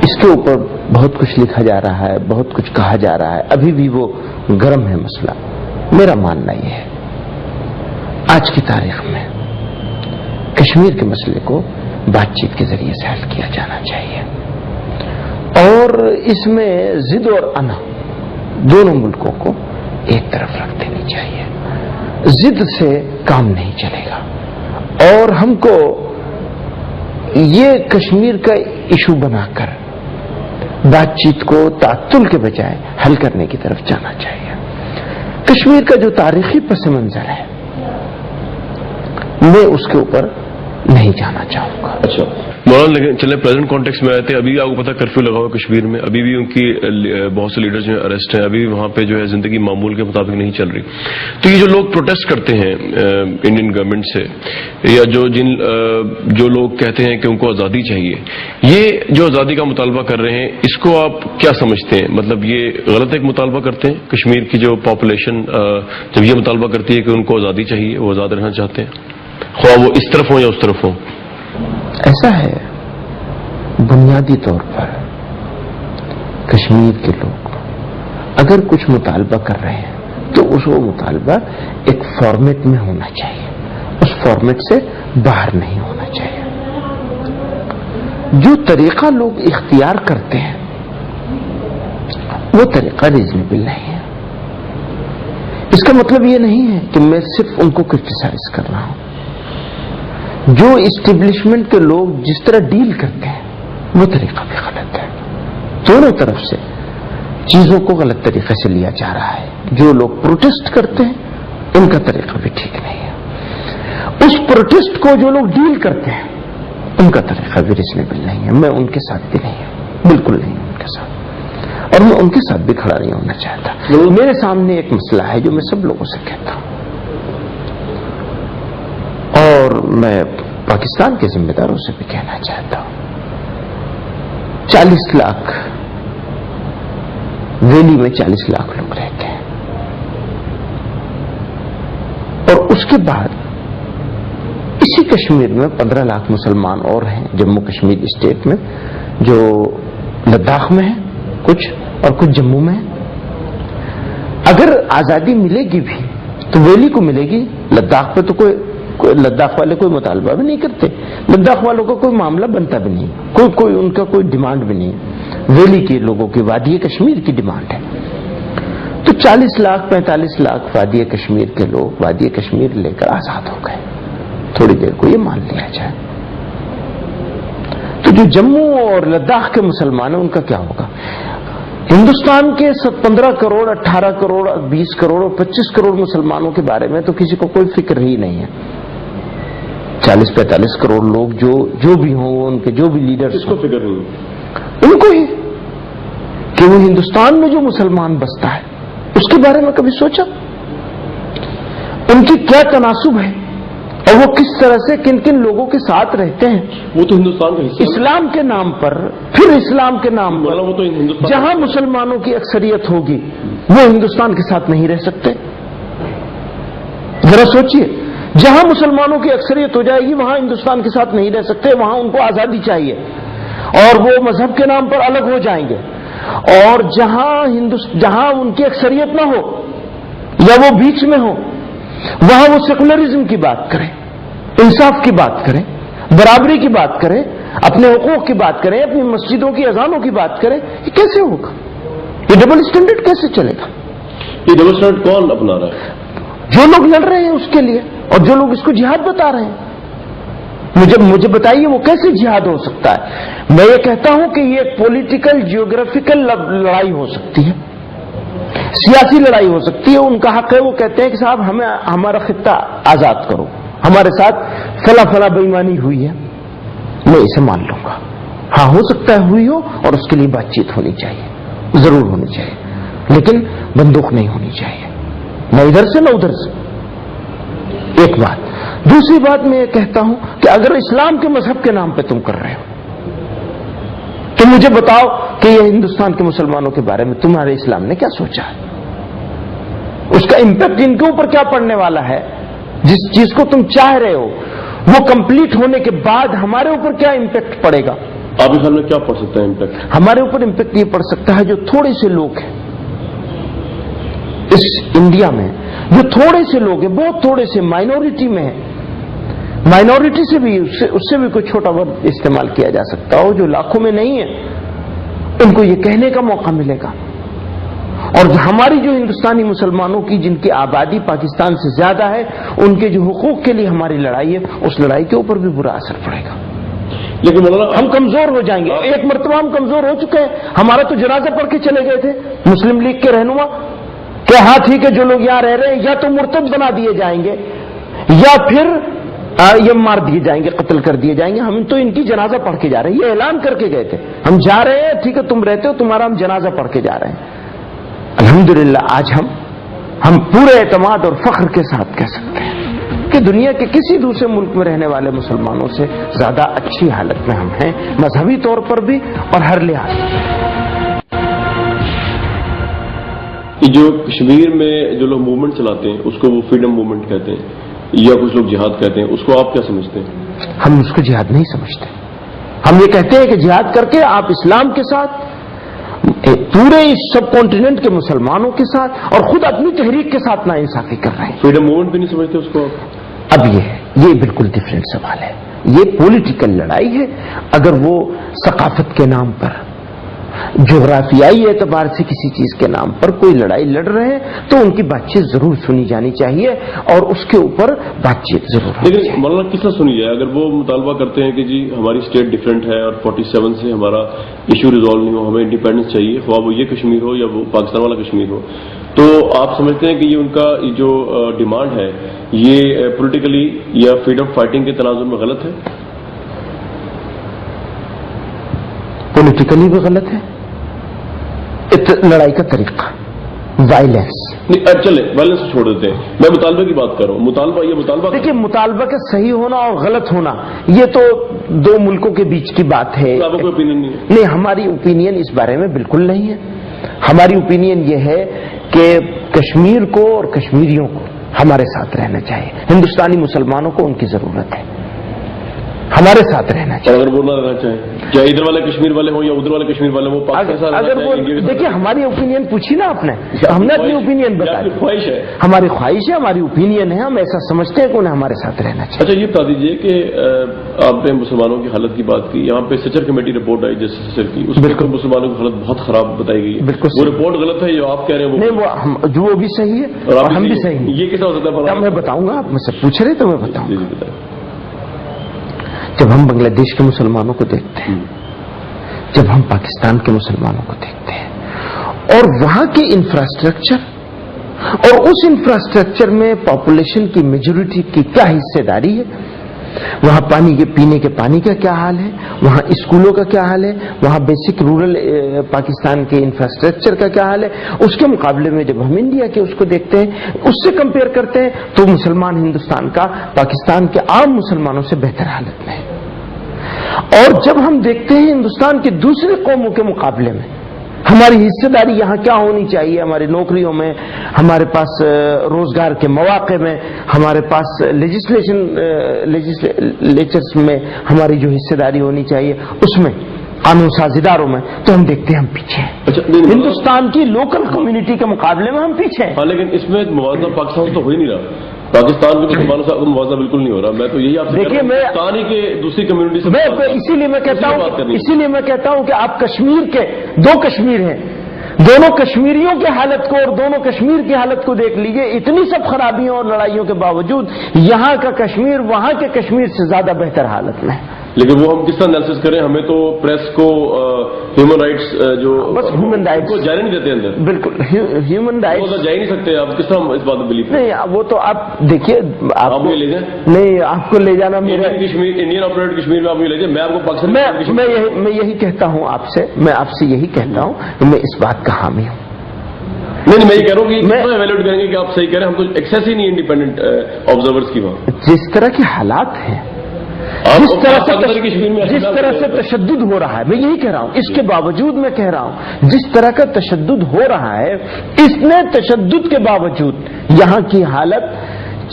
Speaker 4: اس کے اوپر بہت کچھ لکھا جا رہا ہے، بہت کچھ کہا جا رہا ہے، ابھی بھی وہ گرم ہے مسئلہ۔ میرا ماننا یہ ہے آج کی تاریخ میں کشمیر کے مسئلے کو بات چیت کے ذریعے سے حل کیا جانا چاہیے، اور اس میں ضد اور انا دونوں ملکوں کو ایک طرف رکھ دینی چاہیے۔ ضد سے کام نہیں چلے گا، اور ہم کو یہ کشمیر کا ایشو بنا کر بات چیت کو تعطل کے بجائے حل کرنے کی طرف جانا چاہیے۔ کشمیر کا جو تاریخی پس منظر ہے میں اس کے اوپر نہیں جانا چاہوں گا۔
Speaker 1: اچھا مولانا، لیکن چلے پریزنٹ کانٹیکس میں آئے تھے، ابھی آپ کو پتا کرفیو لگا ہوا کشمیر میں، ابھی بھی ان کی بہت سے لیڈرز جو ہیں اریسٹ ہیں، ابھی وہاں پہ جو ہے زندگی معمول کے مطابق نہیں چل رہی۔ تو یہ جو لوگ پروٹیسٹ کرتے ہیں انڈین گورنمنٹ سے، یا جو لوگ کہتے ہیں کہ ان کو آزادی چاہیے، یہ جو آزادی کا مطالبہ کر رہے ہیں اس کو آپ کیا سمجھتے ہیں؟ مطلب یہ غلط ایک مطالبہ کرتے ہیں؟ کشمیر کی جو پاپولیشن جب یہ مطالبہ کرتی ہے کہ ان کو آزادی چاہیے، وہ آزاد رہنا چاہتے ہیں، خواہ وہ اس طرف ہوں یا اس طرف ہوں؟
Speaker 4: ایسا ہے، بنیادی طور پر کشمیر کے لوگ اگر کچھ مطالبہ کر رہے ہیں تو اس وہ مطالبہ ایک فارمیٹ میں ہونا چاہیے، اس فارمیٹ سے باہر نہیں ہونا چاہیے۔ جو طریقہ لوگ اختیار کرتے ہیں وہ طریقہ ریزنیبل نہیں ہے۔ اس کا مطلب یہ نہیں ہے کہ میں صرف ان کو کرٹیسائز کر رہا ہوں۔ جو اسٹیبلشمنٹ کے لوگ جس طرح ڈیل کرتے ہیں وہ طریقہ بھی غلط ہے۔ دونوں طرف سے چیزوں کو غلط طریقے سے لیا جا رہا ہے۔ جو لوگ پروٹیسٹ کرتے ہیں ان کا طریقہ بھی ٹھیک نہیں ہے، اس پروٹیسٹ کو جو لوگ ڈیل کرتے ہیں ان کا طریقہ بھی ریزنیبل نہیں ہے۔ میں ان کے ساتھ بھی نہیں ہوں، بالکل نہیں ہوں ان کے ساتھ، اور میں ان کے ساتھ بھی کھڑا نہیں ہونا چاہتا۔ میرے سامنے ایک مسئلہ ہے جو میں سب لوگوں سے کہتا ہوں، اور میں پاکستان کے ذمہ داروں سے بھی کہنا چاہتا ہوں۔ 40 لاکھ ویلی میں 40 لاکھ لوگ رہتے ہیں، اور اس کے بعد اسی کشمیر میں 15 لاکھ مسلمان اور ہیں جموں کشمیر اسٹیٹ میں، جو لداخ میں ہیں کچھ اور کچھ جموں میں ہیں۔ اگر آزادی ملے گی بھی تو ویلی کو ملے گی، لداخ پہ تو کوئی لداخ والے کوئی مطالبہ بھی نہیں کرتے، لداخ والوں کا کوئی معاملہ بنتا بھی نہیں، کوئی ان کا کوئی ڈیمانڈ بھی نہیں ہے۔ ویلی کے لوگوں کی، وادی کشمیر کی ڈیمانڈ ہے۔ تو 40 لاکھ 45 لاکھ وادی کشمیر کے لوگ وادی کشمیر لے کر آزاد ہو گئے، تھوڑی دیر کو یہ مان لیا جائے۔ تو جو جموں اور لداخ کے مسلمان ہیں ان کا کیا ہوگا؟ ہندوستان کے 15 کروڑ 18 کروڑ 20 کروڑ اور 25 کروڑ مسلمانوں کے بارے میں تو کسی کو کوئی فکر ہی نہیں ہے۔ 40-45 کروڑ لوگ جو بھی ہوں، ان کے جو بھی لیڈرز
Speaker 1: اس کو فکر نہیں،
Speaker 4: ان کو ہی کہ وہ ہندوستان میں جو مسلمان بستا ہے اس کے بارے میں کبھی سوچا؟ ان کی کیا تناسب ہے اور وہ کس طرح سے کن کن لوگوں کے ساتھ رہتے ہیں؟
Speaker 1: وہ تو ہندوستان کا حصہ
Speaker 4: اسلام کے نام پر، پھر اسلام کے نام پر
Speaker 1: وہ تو ہندوستان
Speaker 4: جہاں مسلمانوں کی اکثریت ہوگی وہ ہندوستان کے ساتھ نہیں رہ سکتے. ذرا سوچئے، جہاں مسلمانوں کی اکثریت ہو جائے گی وہاں ہندوستان کے ساتھ نہیں رہ سکتے، وہاں ان کو آزادی چاہیے اور وہ مذہب کے نام پر الگ ہو جائیں گے. اور جہاں ان کی اکثریت نہ ہو یا وہ بیچ میں ہو وہاں وہ سیکولرزم کی بات کریں، انصاف کی بات کریں، برابری کی بات کریں، اپنے حقوق کی بات کریں، اپنی مسجدوں کی اذانوں کی بات کریں. یہ کیسے ہوگا؟ یہ ڈبل اسٹینڈرڈ کیسے چلے گا؟
Speaker 1: یہ ڈبل اسٹینڈرڈ کون اپنا رہا ہے؟
Speaker 4: جو لوگ لڑ رہے ہیں اس کے لیے اور جو لوگ اس کو جہاد بتا رہے ہیں. مجھے بتائیے وہ کیسے جہاد ہو سکتا ہے؟ میں یہ کہتا ہوں کہ یہ پولیٹیکل جیوگرافیکل لڑائی ہو سکتی ہے، سیاسی لڑائی ہو سکتی ہے. ان کا حق ہے، وہ کہتے ہیں کہ صاحب ہمیں ہمارا خطہ آزاد کرو، ہمارے ساتھ فلاں بے ایمانی ہوئی ہے، میں اسے مان لوں گا. ہاں ہو سکتا ہے ہوئی ہو اور اس کے لیے بات چیت ہونی چاہیے، ضرور ہونی چاہیے، لیکن بندوق نہیں ہونی چاہیے، نہ ادھر سے نہ ادھر سے. ایک بات. دوسری بات میں یہ کہتا ہوں کہ اگر اسلام کے مذہب کے نام پہ تم کر رہے ہو تو مجھے بتاؤ کہ یہ ہندوستان کے مسلمانوں کے بارے میں تمہارے اسلام نے کیا سوچا ہے؟ اس کا امپیکٹ ان کے اوپر کیا پڑنے والا ہے؟ جس چیز کو تم چاہ رہے ہو وہ کمپلیٹ ہونے کے بعد ہمارے اوپر کیا امپیکٹ پڑے گا؟
Speaker 1: آپ کے خیال میں کیا پڑ سکتا ہے امپیکٹ؟
Speaker 4: ہمارے اوپر امپیکٹ یہ پڑ سکتا ہے جو تھوڑے سے لوگ ہیں اس انڈیا میں، جو تھوڑے سے لوگ ہیں، بہت تھوڑے سے مائنورٹی میں ہیں، مائنورٹی سے بھی اس سے بھی کوئی چھوٹا ورڈ استعمال کیا جا سکتا ہو، جو لاکھوں میں نہیں ہے، ان کو یہ کہنے کا موقع ملے گا. اور ہماری جو ہندوستانی مسلمانوں کی جن کی آبادی پاکستان سے زیادہ ہے، ان کے جو حقوق کے لیے ہماری لڑائی ہے، اس لڑائی کے اوپر بھی برا اثر پڑے گا.
Speaker 1: لیکن مولانا
Speaker 4: ہم کمزور ہو جائیں گے. ایک مرتبہ ہم کمزور ہو چکے ہیں. ہمارا تو جنازہ پڑھ کے چلے گئے تھے مسلم لیگ کے رہنما کہ ہاں ٹھیک ہے جو لوگ یہاں رہ رہے ہیں یا تو مرتد بنا دیے جائیں گے یا پھر یہ مار دیے جائیں گے، قتل کر دیے جائیں گے. ہم تو ان کی جنازہ پڑھ کے جا رہے ہیں، یہ اعلان کر کے گئے تھے ہم جا رہے ہیں، ٹھیک ہے تم رہتے ہو، تمہارا ہم جنازہ پڑھ کے جا رہے ہیں. الحمدللہ آج ہم پورے اعتماد اور فخر کے ساتھ کہہ سکتے ہیں کہ دنیا کے کسی دوسرے ملک میں رہنے والے مسلمانوں سے زیادہ اچھی حالت میں ہم ہیں، مذہبی طور پر بھی اور ہر لحاظ سے.
Speaker 1: جو کشمیر میں جو لوگ موومنٹ چلاتے ہیں اس کو وہ فریڈم موومنٹ کہتے ہیں یا کچھ لوگ جہاد کہتے ہیں، اس کو آپ کیا سمجھتے ہیں؟
Speaker 4: ہم اس کو جہاد نہیں سمجھتے. ہم یہ کہتے ہیں کہ جہاد کر کے آپ اسلام کے ساتھ، پورے اس سب کانٹیننٹ کے مسلمانوں کے ساتھ اور خود اپنی تحریک کے ساتھ ناانصافی کر رہے ہیں.
Speaker 1: فریڈم موومنٹ بھی نہیں سمجھتے اس کو آپ؟
Speaker 4: اب یہ بالکل ڈفرینٹ سوال ہے. یہ پولیٹیکل لڑائی ہے. اگر وہ ثقافت کے نام پر، جغرافیائی اعتبار سے کسی چیز کے نام پر کوئی لڑائی لڑ رہے ہیں تو ان کی بات چیت ضرور سنی جانی چاہیے اور اس کے اوپر بات چیت ضرور ہونی چاہیے.
Speaker 1: لیکن مولانا کس طرح سنی جائے؟ اگر وہ مطالبہ کرتے ہیں کہ جی ہماری اسٹیٹ ڈفرینٹ ہے اور 47 سے ہمارا ایشو ریزالو نہیں ہو، ہمیں انڈیپینڈنس چاہیے، خواہ وہ یہ کشمیر ہو یا وہ پاکستان والا کشمیر ہو، تو آپ سمجھتے ہیں کہ یہ ان کا جو ڈیمانڈ ہے یہ پولیٹیکلی یا فریڈم فائٹنگ کے تناظر میں غلط ہے؟
Speaker 4: پولیٹیکلی بھی غلط ہے. لڑائی کا طریقہ وائلنس
Speaker 1: نہیں، چلے وائلنس چھوڑ دیتے ہیں، میں مطالبے کی بات کر رہا ہوں. مطالبہ
Speaker 4: دیکھیے، مطالبہ کا صحیح ہونا اور غلط ہونا یہ تو دو ملکوں کے بیچ کی بات ہے.
Speaker 1: آپ کا کوئی اوپینین نہیں ہے؟
Speaker 4: نہیں، ہماری اوپینین اس بارے میں بالکل نہیں ہے. ہماری اوپینین یہ ہے کہ کشمیر کو اور کشمیریوں کو ہمارے ساتھ رہنا چاہیے. ہندوستانی مسلمانوں کو ان کی ضرورت ہے، ہمارے ساتھ رہنا چاہیے.
Speaker 1: اگر وہ نہ رہنا چاہیں، چاہے ادھر والے کشمیر والے ہوں یا ادھر والے کشمیر والے ہوں،
Speaker 4: اگر وہ دیکھیے ہماری اوپینین پوچھی نا آپ نے، ہم نے اپنی اوپینین بتائی.
Speaker 1: خواہش ہے،
Speaker 4: ہماری خواہش ہے، ہماری اوپینین ہے، ہم ایسا سمجھتے ہیں کہ انہیں ہمارے ساتھ رہنا چاہیے.
Speaker 1: اچھا یہ بتا دیجیے کہ آپ نے مسلمانوں کی حالت کی بات کی، یہاں پہ سچر کمیٹی رپورٹ آئی جسٹس سچر کی، اس میں مسلمانوں کی حالت بہت خراب بتائی گئی ہے.
Speaker 4: بالکل
Speaker 1: وہ رپورٹ غلط ہے جو آپ کہہ رہے ہیں؟
Speaker 4: نہیں، وہ بھی صحیح ہے اور ہم بھی صحیح ہیں.
Speaker 1: یہ کس طرح ہوتا ہے؟
Speaker 4: میں بتاؤں گا، آپ مجھ سے پوچھ رہے تو میں بتاؤں.
Speaker 1: جی بتائیں.
Speaker 4: جب ہم بنگلہ دیش کے مسلمانوں کو دیکھتے ہیں، جب ہم پاکستان کے مسلمانوں کو دیکھتے ہیں اور وہاں کے انفراسٹرکچر اور اس انفراسٹرکچر میں پاپولیشن کی میجورٹی کی کیا حصہ داری ہے، وہاں پینے کے پانی کا کیا حال ہے، وہاں اسکولوں کا کیا حال ہے، وہاں بیسک رورل پاکستان کے انفراسٹرکچر کا کیا حال ہے، اس کے مقابلے میں جب ہم انڈیا کے اس کو دیکھتے ہیں، اس سے کمپیئر کرتے ہیں، تو مسلمان ہندوستان کا پاکستان کے عام مسلمانوں سے بہتر حالت میں ہے۔ اور جب ہم دیکھتے ہیں ہندوستان کی دوسری قوموں کے مقابلے میں ہماری حصہ داری یہاں کیا ہونی چاہیے، ہماری نوکریوں میں، ہمارے پاس روزگار کے مواقع میں، ہمارے پاس لیجسلیچرز میں ہماری جو حصہ داری ہونی چاہیے اس میں، قانون ساز اداروں میں، تو ہم دیکھتے ہیں ہم پیچھے ہیں۔ ہندوستان کی لوکل کمیونٹی کے مقابلے میں ہم پیچھے ہیں۔
Speaker 1: ہاں، لیکن اس میں موازنہ پاکستان تو ہو ہی نہیں رہا، پاکستان کے مسلمانوں سے موازنہ بالکل نہیں ہو رہا۔ میں تو یہی آپ سے
Speaker 4: دیکھیے، میں
Speaker 1: پاکستانی کے دوسری کمیونٹی سے
Speaker 4: اسی لیے میں کہتا ہوں کہ آپ کشمیر کے دو کشمیر ہیں، دونوں کشمیریوں کی حالت کو اور دونوں کشمیر کی حالت کو دیکھ لیجئے، اتنی سب خرابیوں اور لڑائیوں کے باوجود یہاں کا کشمیر وہاں کے کشمیر سے زیادہ بہتر حالت میں ہے۔
Speaker 1: لیکن وہ ہم کس طرح انالیسس کریں؟ ہمیں تو پریس کو ہیومن رائٹس جو
Speaker 4: بس ہیومن رائٹس
Speaker 1: کو جانے نہیں دیتے اندر،
Speaker 4: بالکل ہیومن رائٹس
Speaker 1: جا ہی نہیں سکتے۔ آپ کس طرح اس بات میں بلیو کریں؟
Speaker 4: نہیں، وہ تو آپ دیکھیے،
Speaker 1: آپ مجھے لے جائیں،
Speaker 4: نہیں آپ کو لے جانا میرا
Speaker 1: انڈین آپریٹر کشمیر میں آپ مجھے لے جائیں، میں آپ کو پاکستان
Speaker 4: میں یہی کہتا ہوں آپ سے یہی کہتا ہوں کہ میں اس بات کا حامی ہوں۔
Speaker 1: نہیں، میں یہ کہہ رہا ہوں کہ کتنا ایویلویٹ کریں گے کہ آپ صحیح کہہ رہے ہیں، ہم تو ایکسیس ہی نہیں انڈیپینڈنٹ آبزرورز کی وہاں،
Speaker 4: جس طرح کے حالات ہیں، جس طرح سے تشدد ہو رہا ہے، میں یہی کہہ رہا ہوں، اس کے باوجود میں کہہ رہا ہوں جس طرح کا تشدد ہو رہا ہے، اس نے تشدد کے باوجود یہاں کی حالت،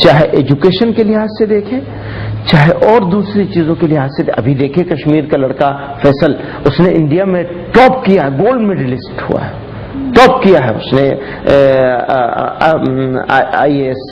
Speaker 4: چاہے ایجوکیشن کے لحاظ سے دیکھیں، چاہے اور دوسری چیزوں کے لحاظ سے، ابھی دیکھیں کشمیر کا لڑکا فیصل، اس نے انڈیا میں ٹاپ کیا ہے، گولڈ میڈلسٹ ہوا ہے، ٹاپ کیا ہے اس نے IAS۔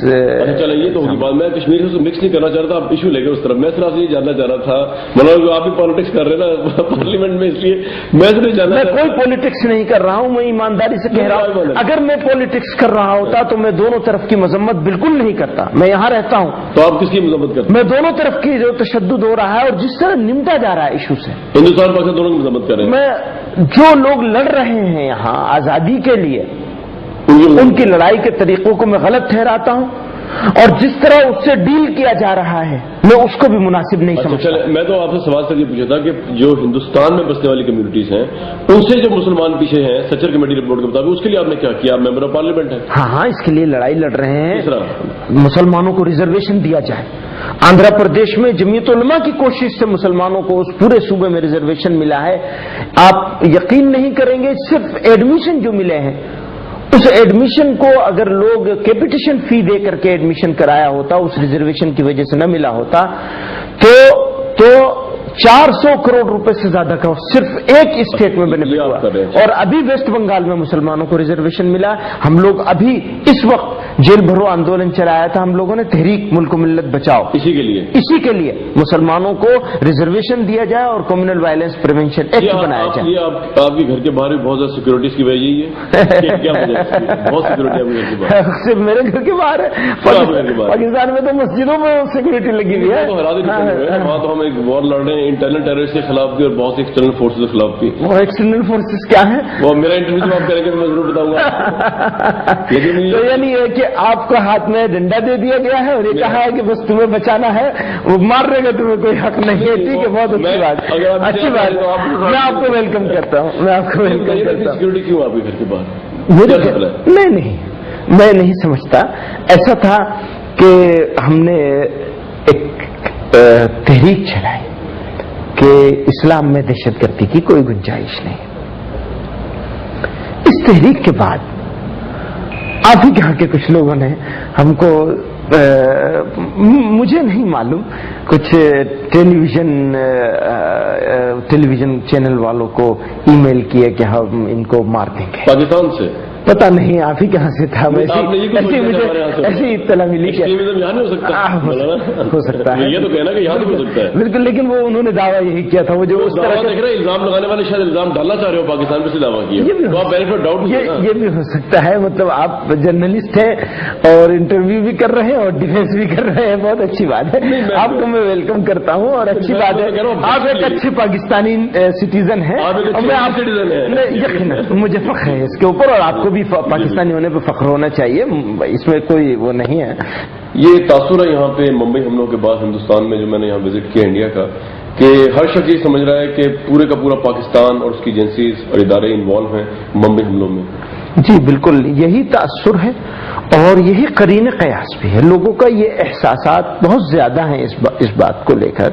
Speaker 1: چلے یہ تو ہوگی بات، میں کشمیر سے مکس نہیں کرنا چاہ رہا تھا، آپ ایشو لے گئے اس طرف، میں صرف یہ جاننا چاہ رہا تھا، مطلب آپ بھی پالیٹکس کر رہے ہیں نا پارلیمنٹ میں، اس لیے میں صرف جاننا
Speaker 4: میں کوئی پالیٹکس نہیں کر رہا ہوں، میں ایمانداری سے کہہ رہا ہوں، اگر میں پالیٹکس کر رہا ہوتا تو میں دونوں طرف کی مذمت بالکل نہیں کرتا، میں یہاں رہتا ہوں۔
Speaker 1: تو آپ کس کی مذمت کرتے ہیں؟
Speaker 4: میں دونوں طرف کی جو تشدد ہو رہا ہے اور جس طرح نمٹا جا رہا ہے ایشو سے،
Speaker 1: ہندوستان پاکستان دونوں کی مذمت کر رہے ہیں۔
Speaker 4: میں جو لوگ لڑ رہے ہیں یہاں آزادی کے لیے، ان کی لڑائی کے طریقوں کو میں غلط ٹھہراتا ہوں، اور جس طرح اس سے ڈیل کیا جا رہا ہے میں اس کو بھی مناسب نہیں سمجھتا۔
Speaker 1: میں تو آپ سے سوال سے یہ پوچھا تھا کہ جو ہندوستان میں بسنے والی کمیونٹیز ہیں ان سے جو مسلمان پیچھے ہیں سچر کمیٹی رپورٹ کے مطابق، اس کے لیے آپ نے کیا کیا؟ آپ ممبر آف پارلیمنٹ ہیں۔
Speaker 4: ہاں، اس کے لیے لڑائی لڑ رہے ہیں، مسلمانوں کو ریزرویشن دیا جائے۔ آندھرا پردیش میں جمعیت علماء کی کوشش سے مسلمانوں کو اس پورے صوبے میں ریزرویشن ملا ہے۔ آپ یقین نہیں کریں گے، صرف ایڈمیشن جو ملے ہیں، اس ایڈمیشن کو اگر لوگ کیپٹیشن فی دے کر کے ایڈمیشن کرایا ہوتا، اس ریزرویشن کی وجہ سے نہ ملا ہوتا، تو 400 کروڑ روپے سے زیادہ کا صرف ایک اسٹیٹ میں بینیفٹ ہوا۔ اور ابھی ویسٹ بنگال میں مسلمانوں کو ریزرویشن ملا۔ ہم لوگ ابھی اس وقت جیل بھرو آندولن چلایا تھا ہم لوگوں نے، تحریک ملک و ملت بچاؤ، اسی کے لیے مسلمانوں کو ریزرویشن دیا جائے اور کمیونل وائلنس پریونشن ایکٹ بنایا جائے۔
Speaker 1: یہ آپ کے گھر کے باہر بھی بہت زیادہ سیکورٹیز کی وجہ یہی ہے، بہت سیکورٹی آپ کے گھر کے باہر؟
Speaker 4: صرف میرے گھر کے باہر ہے، پاکستان میں تو مسجدوں میں سیکورٹی لگی ہوئی ہے۔
Speaker 1: وہاں تو ہم ایک وار لڑ رہے ہیں انٹرنل ٹیررسٹ کے خلاف بھی اور بہت ایکسٹرنل فورسز کے خلاف بھی۔
Speaker 4: وہ ایکسٹرنل فورسز کیا ہیں؟
Speaker 1: وہ میرا انٹرویو جب آپ کریں گے میں ضرور بتاؤں گا۔ لیکن
Speaker 4: تو یعنی یہ کہ آپ کو ہاتھ میں ڈنڈا دے دیا گیا ہے اور یہ کہا ہے کہ بس تمہیں بچانا ہے، وہ مارنے کا تمہیں کوئی حق نہیں ہے۔ ٹھیک ہے، بہت اچھی بات، اچھی بات، میں آپ کو ویلکم کرتا ہوں، میں آپ کو ویلکم کرتا ہوں۔
Speaker 1: سیکورٹی کیوں آپ کے گھر کے باہر؟
Speaker 4: میں نہیں سمجھتا۔ ایسا تھا کہ ہم نے ایک تحریک چلائی کہ اسلام میں دہشت گردی کی کوئی گنجائش نہیں۔ اس تحریک کے بعد آپ ہی کہاں کے کچھ لوگوں نے ہم کو، مجھے نہیں معلوم، کچھ ٹیلی ویژن چینل والوں کو ای میل کیا کہ ہم ان کو مار دیں گے
Speaker 1: پاکستان سے۔
Speaker 4: پتا نہیں آپ ہی کہاں سے تھا، ایسی اطلاع ملی کہ ہو سکتا ہے،
Speaker 1: یہ تو کہنا کہ یہاں بھی ہو سکتا ہے
Speaker 4: بالکل، لیکن وہ انہوں نے دعویٰ یہی کیا تھا، وہ جو اس طرح
Speaker 1: دیکھ رہے الزام لگانے والے شاید الزام ڈالنا چاہ رہے ہو پاکستان پہ سے دعویٰ کیا،
Speaker 4: یہ بھی ہو سکتا ہے۔ مطلب آپ جرنلسٹ ہیں اور انٹرویو بھی کر رہے ہیں اور ڈیفینس بھی کر رہے ہیں، بہت اچھی بات ہے، آپ کو میں ویلکم کرتا ہوں اور اچھی بات ہے، آپ ایک اچھے پاکستانی سٹیزن ہیں اور میں آپ یقیناً مجھے فخر ہے اس کے اوپر، اور آپ کو بھی پاکستانی ہونے پہ فخر ہونا چاہیے، اس میں کوئی وہ نہیں ہے.
Speaker 1: یہ تاثر ہے یہاں پہ ممبئی حملوں کے بعد ہندوستان میں، جو میں نے یہاں وزٹ کیا انڈیا کا، کہ ہر شخص یہ سمجھ رہا ہے کہ پورے کا پورا پاکستان اور اس کی ایجنسیز اور ادارے انوالو ہیں ممبئی حملوں میں.
Speaker 4: جی بالکل، یہی تاثر ہے اور یہی قرین قیاس بھی ہے. لوگوں کا یہ احساسات بہت زیادہ ہیں اس بات کو لے کر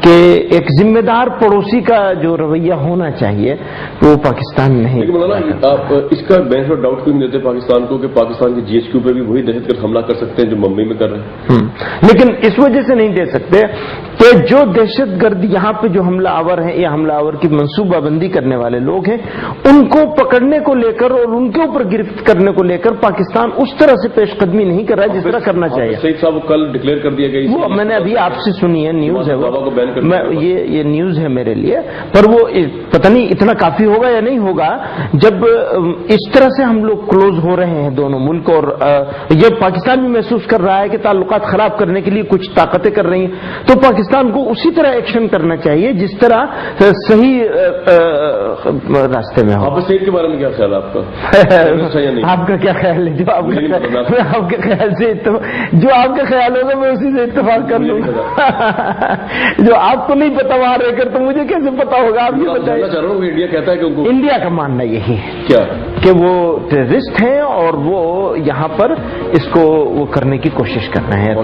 Speaker 4: کہ ایک ذمہ دار پڑوسی کا جو رویہ ہونا چاہیے وہ پاکستان نہیں.
Speaker 1: لیکن مولانا آپ اس کا بینچ اور ڈاؤٹ کیوں نہیں دیتے پاکستان کو کہ پاکستان کے جی ایچ کیو پہ بھی وہی دہشت گرد حملہ کر سکتے ہیں جو ممبئی میں کر رہے ہیں؟
Speaker 4: لیکن اس وجہ سے نہیں دے سکتے کہ جو دہشت گرد یہاں پہ جو حملہ آور ہیں یا حملہ آور کی منصوبہ بندی کرنے والے لوگ ہیں، ان کو پکڑنے کو لے کر اور ان کے اوپر گرفت کرنے کو لے کر پاکستان اس طرح سے پیش قدمی نہیں کر رہا ہے جس طرح کرنا چاہیے.
Speaker 1: سعید صاحب کل ڈکلیئر کر دیا گیا،
Speaker 4: وہ میں نے ابھی آپ سے سنی ہے، نیوز ہے، وہ یہ نیوز ہے میرے لیے، پر وہ پتہ نہیں اتنا کافی ہوگا یا نہیں ہوگا. جب اس طرح سے ہم لوگ کلوز ہو رہے ہیں دونوں ملک، اور یہ پاکستان بھی محسوس کر رہا ہے کہ تعلقات خراب کرنے کے لیے کچھ طاقتیں کر رہی ہیں، تو پاکستان کو اسی طرح ایکشن کرنا چاہیے جس طرح صحیح راستے میں ہو.
Speaker 1: آپ سعید کے بارے میں کیا خیال ہے آپ کا؟
Speaker 4: آپ کا کیا خیال ہے؟ جو آپ کے خیال سے جو آپ کا خیال ہوگا میں اسی سے اتفاق کر لوں گا. جو آپ کو نہیں پتا وہاں رہ کر تو مجھے کیسے پتا ہوگا؟ آپ یہ بتائیے.
Speaker 1: انڈیا کہتا ہے کہ
Speaker 4: انڈیا کا ماننا یہی ہے
Speaker 1: کیا
Speaker 4: کہ وہ ٹیررسٹ ہیں اور وہ یہاں پر اس کو وہ کرنے کی کوشش کر رہے ہیں.